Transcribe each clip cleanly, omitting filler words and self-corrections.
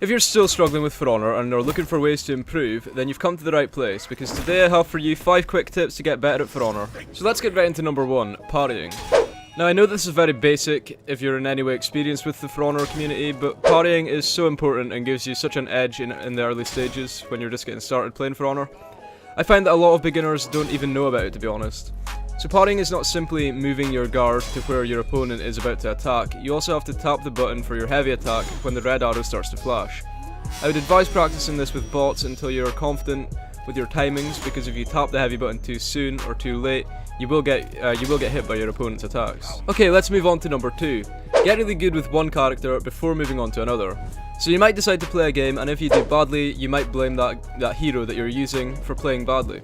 If you're still struggling with For Honor and are looking for ways to improve, then you've come to the right place, because today I have for you 5 quick tips to get better at For Honor. So let's get right into number 1, parrying. Now I know this is very basic if you're in any way experienced with the For Honor community, but parrying is so important and gives you such an edge in the early stages when you're just getting started playing For Honor. I find that a lot of beginners don't even know about it, to be honest. So parrying is not simply moving your guard to where your opponent is about to attack, you also have to tap the button for your heavy attack when the red arrow starts to flash. I would advise practicing this with bots until you're confident with your timings, because if you tap the heavy button too soon or too late, you will get hit by your opponent's attacks. Okay, let's move on to number 2. Get really good with one character before moving on to another. So you might decide to play a game, and if you do badly, you might blame that hero that you're using for playing badly.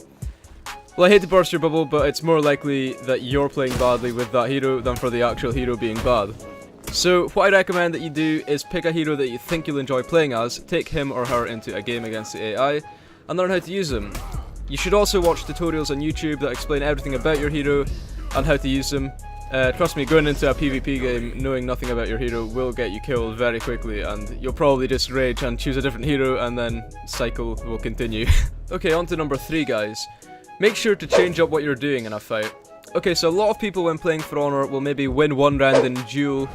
Well, I hate to burst your bubble, but it's more likely that you're playing badly with that hero than for the actual hero being bad. So what I recommend that you do is pick a hero that you think you'll enjoy playing as, take him or her into a game against the AI, and learn how to use them. You should also watch tutorials on YouTube that explain everything about your hero and how to use them. Trust me, going into a PvP game knowing nothing about your hero will get you killed very quickly, and you'll probably just rage and choose a different hero, and then cycle will continue. Okay, on to number 3, guys. Make sure to change up what you're doing in a fight. Okay, so a lot of people when playing For Honor will maybe win one round in duel,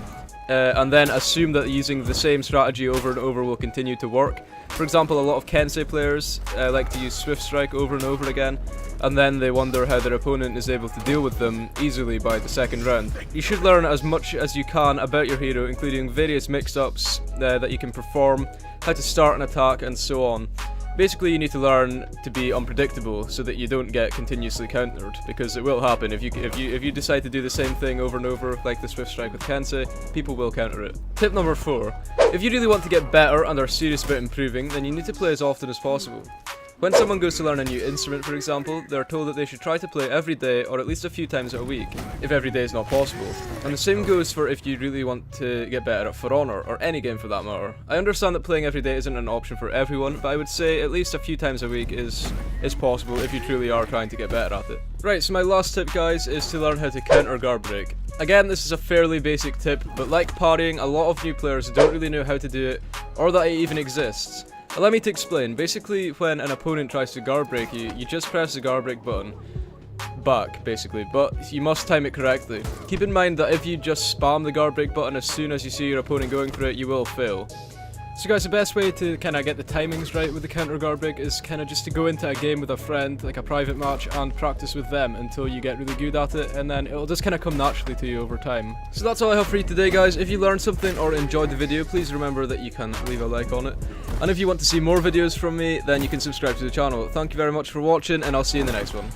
and then assume that using the same strategy over and over will continue to work. For example, a lot of Kensei players like to use Swift Strike over and over again, and then they wonder how their opponent is able to deal with them easily by the second round. You should learn as much as you can about your hero, including various mix-ups that you can perform, how to start an attack, and so on. Basically, you need to learn to be unpredictable so that you don't get continuously countered, because it will happen. If you decide to do the same thing over and over, like the Swift Strike with Kensei, people will counter it. Tip number 4. If you really want to get better and are serious about improving, then you need to play as often as possible. When someone goes to learn a new instrument, for example, they are told that they should try to play every day or at least a few times a week, if every day is not possible. And the same goes for if you really want to get better at For Honor, or any game for that matter. I understand that playing every day isn't an option for everyone, but I would say at least a few times a week is possible if you truly are trying to get better at it. Right, so my last tip, guys, is to learn how to counter guard break. Again, this is a fairly basic tip, but like parrying, a lot of new players don't really know how to do it, or that it even exists. Allow me to explain. Basically, when an opponent tries to guard break you, you just press the guard break button back, basically, but you must time it correctly. Keep in mind that if you just spam the guard break button as soon as you see your opponent going for it, you will fail. So guys, the best way to kind of get the timings right with the counter guard break is kind of just to go into a game with a friend, like a private match, and practice with them until you get really good at it, and then it'll just kind of come naturally to you over time. So that's all I have for you today, guys. If you learned something or enjoyed the video, please remember that you can leave a like on it. And if you want to see more videos from me, then you can subscribe to the channel. Thank you very much for watching, and I'll see you in the next one.